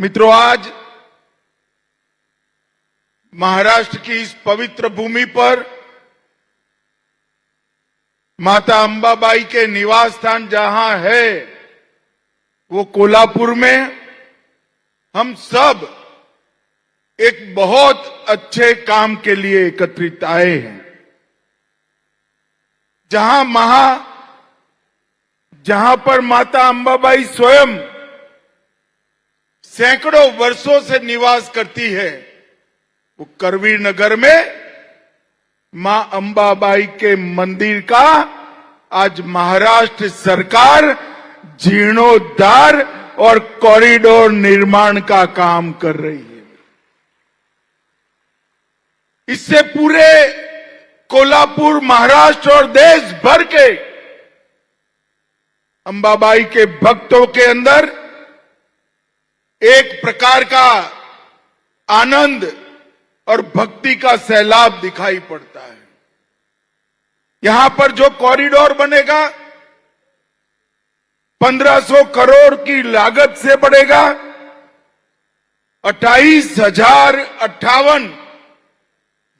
मित्रों, आज महाराष्ट्र की इस पवित्र भूमि पर माता अंबाबाई के निवास स्थान जहां है वो कोल्हापुर में हम सब एक बहुत अच्छे काम के लिए एकत्रित आए हैं। जहां पर माता अंबाबाई स्वयं सैकड़ों वर्षों से निवास करती है, वो करवीर नगर में मां अंबाबाई के मंदिर का आज महाराष्ट्र सरकार जीर्णोद्धार और कॉरिडोर निर्माण का काम कर रही है। इससे पूरे कोल्हापुर, महाराष्ट्र और देश भर के अंबाबाई के भक्तों के अंदर एक प्रकार का आनंद और भक्ति का सैलाब दिखाई पड़ता है। यहां पर जो कॉरिडोर बनेगा 1500 करोड़ की लागत से बढ़ेगा, 28,058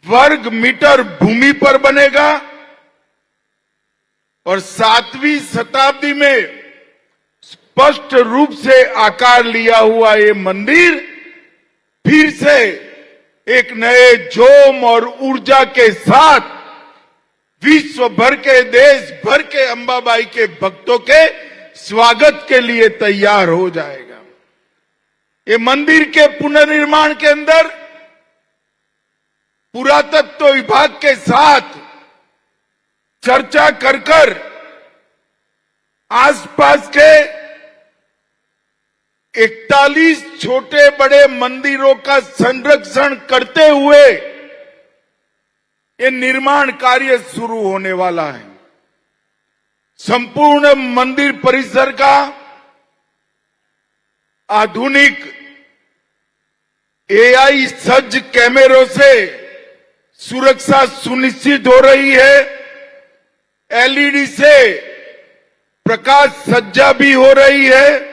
वर्ग मीटर भूमि पर बनेगा और 7वीं शताब्दी में स्पष्ट रूप से आकार लिया हुआ ये मंदिर फिर से एक नए जोम और ऊर्जा के साथ विश्व भर के, देश भर के अंबाबाई के भक्तों के स्वागत के लिए तैयार हो जाएगा। ये मंदिर के पुनर्निर्माण के अंदर पुरातत्व विभाग के साथ चर्चा कर आसपास के 41 छोटे बड़े मंदिरों का संरक्षण करते हुए ये निर्माण कार्य शुरू होने वाला है। संपूर्ण मंदिर परिसर का आधुनिक एआई सज्ज कैमरों से सुरक्षा सुनिश्चित हो रही है। एलईडी से प्रकाश सज्जा भी हो रही है।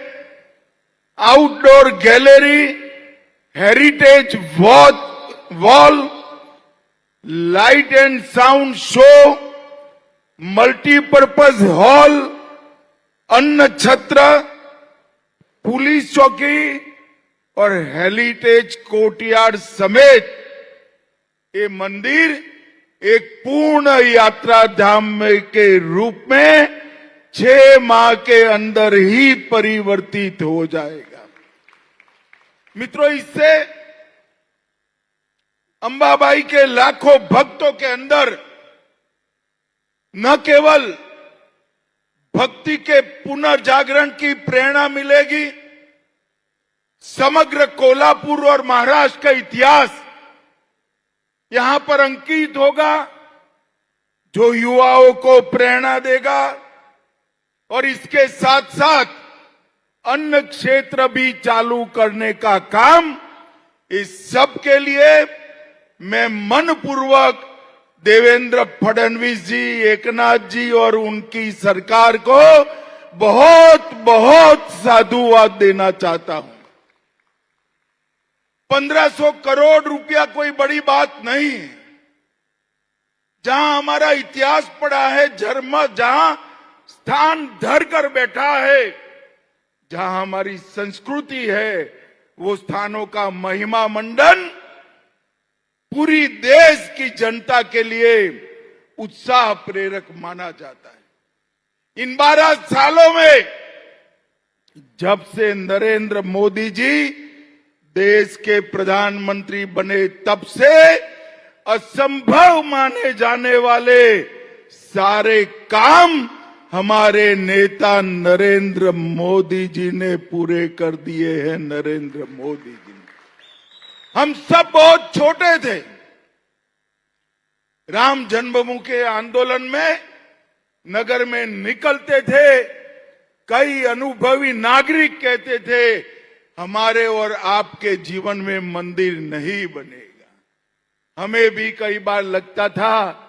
Outdoor gallery, heritage wall, light and sound show, multipurpose hall, अन्न छत्र, पुलिस चौकी और हेरिटेज कोर्टयार्ड समेत ये मंदिर एक पूर्ण यात्रा धाम के रूप में 6 माह के अंदर ही परिवर्तित हो जाएगा। मित्रों, इससे अंबाबाई के लाखों भक्तों के अंदर न केवल भक्ति के पुनर्जागरण की प्रेरणा मिलेगी, समग्र कोल्हापुर और महाराष्ट्र का इतिहास यहां पर अंकित होगा, जो युवाओं को प्रेरणा देगा और इसके साथ साथ अन्य क्षेत्र भी चालू करने का काम। इस सब के लिए मैं मनपूर्वक देवेंद्र फडणवीस जी, एकनाथ जी और उनकी सरकार को बहुत बहुत साधुवाद देना चाहता हूं। 1500 करोड़ रुपया कोई बड़ी बात नहीं है। जहां हमारा इतिहास पड़ा है, जहां स्थान धर कर बैठा है, जहां हमारी संस्कृति है, वो स्थानों का महिमा मंडन पूरी देश की जनता के लिए उत्साह प्रेरक माना जाता है। इन 12 सालों में जब से नरेंद्र मोदी जी देश के प्रधानमंत्री बने, तब से असंभव माने जाने वाले सारे काम हमारे नेता नरेंद्र मोदी जी ने पूरे कर दिए हैं। नरेंद्र मोदी जी ने, हम सब बहुत छोटे थे। राम जन्मभूमि के आंदोलन में नगर में निकलते थे, कई अनुभवी नागरिक कहते थे हमारे और आपके जीवन में मंदिर नहीं बनेगा। हमें भी कई बार लगता था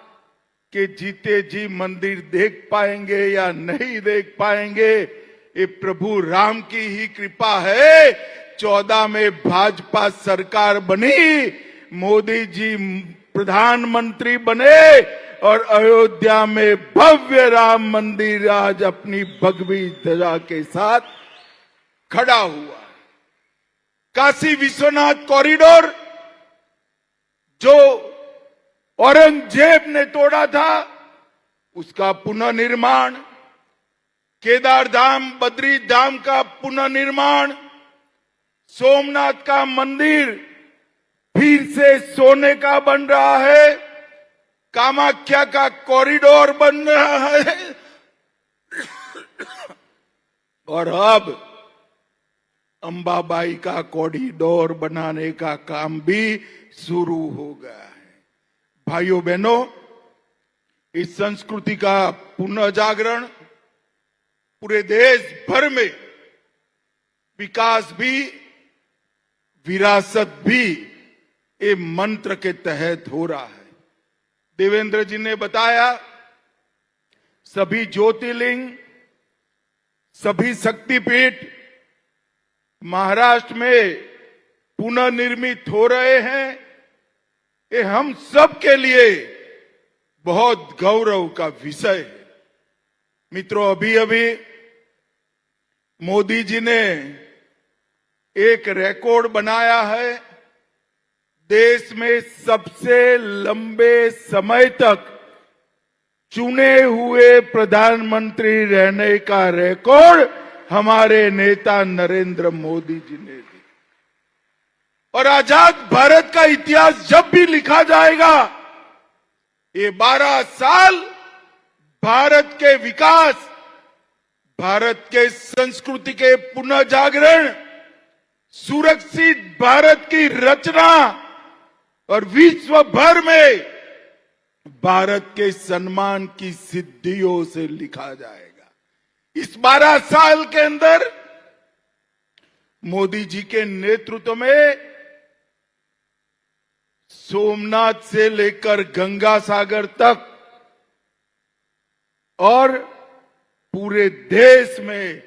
कि जीते जी मंदिर देख पाएंगे या नहीं देख पाएंगे। ये प्रभु राम की ही कृपा है। 2014 में भाजपा सरकार बनी, मोदी जी प्रधानमंत्री बने और अयोध्या में भव्य राम मंदिर आज अपनी भगवी ध्वजा के साथ खड़ा हुआ। काशी विश्वनाथ कॉरिडोर जो औरंगजेब ने तोड़ा था, उसका पुनर्निर्माण, केदार धाम बद्री धाम का पुनर्निर्माण, सोमनाथ का मंदिर फिर से सोने का बन रहा है, कामाख्या का कॉरिडोर बन रहा है और अब अंबाबाई का कॉरिडोर बनाने का काम भी शुरू हो गया है। भाइयों बहनों, इस संस्कृति का पुनः जागरण पूरे देश भर में, विकास भी विरासत भी ये मंत्र के तहत हो रहा है। देवेंद्र जी ने बताया, सभी ज्योतिर्लिंग, सभी शक्तिपीठ महाराष्ट्र में पुनर्निर्मित हो रहे हैं। ये हम सब के लिए बहुत गौरव का विषय है। मित्रों, अभी अभी मोदी जी ने एक रिकॉर्ड बनाया है, देश में सबसे लंबे समय तक चुने हुए प्रधानमंत्री रहने का रिकॉर्ड हमारे नेता नरेंद्र मोदी जी ने दी। और आजाद भारत का इतिहास जब भी लिखा जाएगा, ये 12 साल भारत के विकास, भारत के संस्कृति के पुनः जागरण, सुरक्षित भारत की रचना और विश्व भर में भारत के सम्मान की सिद्धियों से लिखा जाएगा। इस 12 साल के अंदर मोदी जी के नेतृत्व में सोमनाथ से लेकर गंगा सागर तक और पूरे देश में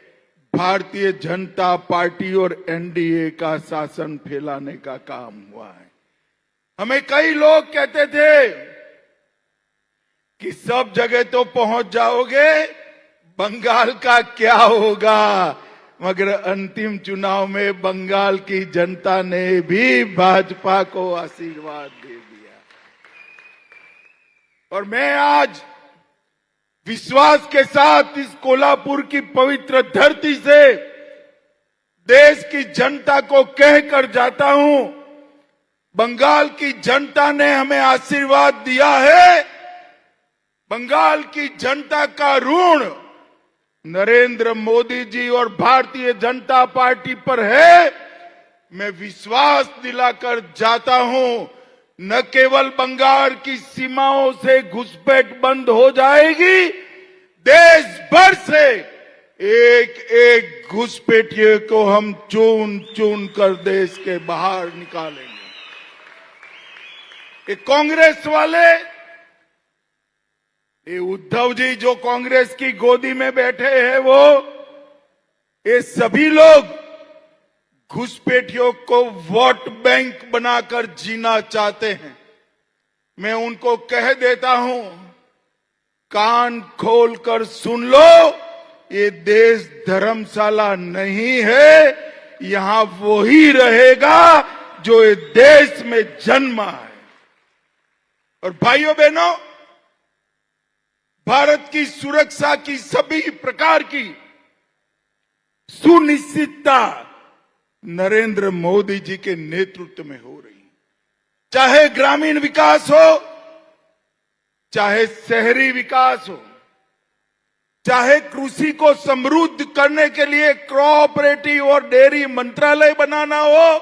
भारतीय जनता पार्टी और एनडीए का शासन फैलाने का काम हुआ है। हमें कई लोग कहते थे कि सब जगह तो पहुंच जाओगे, बंगाल का क्या होगा, मगर अंतिम चुनाव में बंगाल की जनता ने भी भाजपा को आशीर्वाद दे दिया। और मैं आज विश्वास के साथ इस कोल्हापुर की पवित्र धरती से देश की जनता को कहकर जाता हूं, बंगाल की जनता ने हमें आशीर्वाद दिया है। बंगाल की जनता का ऋण नरेंद्र मोदी जी और भारतीय जनता पार्टी पर है। मैं विश्वास दिलाकर जाता हूं, न केवल बंगाल की सीमाओं से घुसपैठ बंद हो जाएगी, देश भर से एक एक घुसपैठिए को हम चुन चुन कर देश के बाहर निकालेंगे। ये कांग्रेस वाले, ये उद्धव जी जो कांग्रेस की गोदी में बैठे हैं, ये सभी लोग घुसपैठियों को वोट बैंक बनाकर जीना चाहते हैं। मैं उनको कह देता हूं, कान खोलकर सुन लो, ये देश धर्मशाला नहीं है, यहां वो ही रहेगा जो ये देश में जन्मा है। और भाइयों बहनों, भारत की सुरक्षा की सभी प्रकार की सुनिश्चितता नरेंद्र मोदी जी के नेतृत्व में हो रही है। चाहे ग्रामीण विकास हो, चाहे शहरी विकास हो, चाहे कृषि को समृद्ध करने के लिए कोऑपरेटिव और डेयरी मंत्रालय बनाना हो,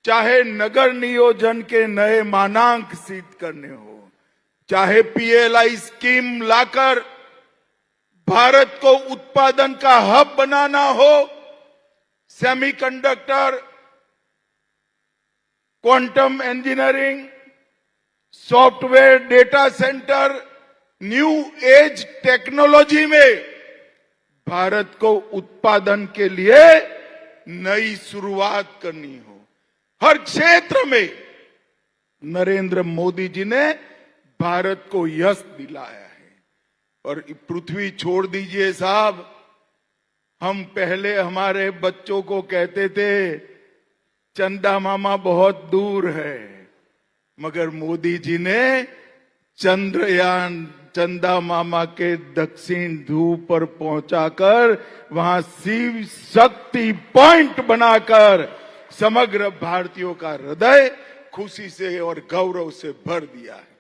चाहे नगर नियोजन के नए मानांक सिद्ध करने हो, चाहे पीएलआई स्कीम लाकर भारत को उत्पादन का हब बनाना हो, semiconductor, quantum engineering, software, data centre, new age technology में भारत को उत्पादन के लिए नई शुरुआत करनी हो, हर क्षेत्र में नरेंद्र मोदी जी ने भारत को यश दिलाया है। और पृथ्वी छोड़ दीजिए साहब, हम पहले हमारे बच्चों को कहते थे चंदा मामा बहुत दूर है, मगर मोदी जी ने चंद्रयान चंदा मामा के दक्षिण ध्रुव पर पहुंचाकर वहां शिव शक्ति पॉइंट बनाकर समग्र भारतीयों का हृदय खुशी से और गौरव से भर दिया है।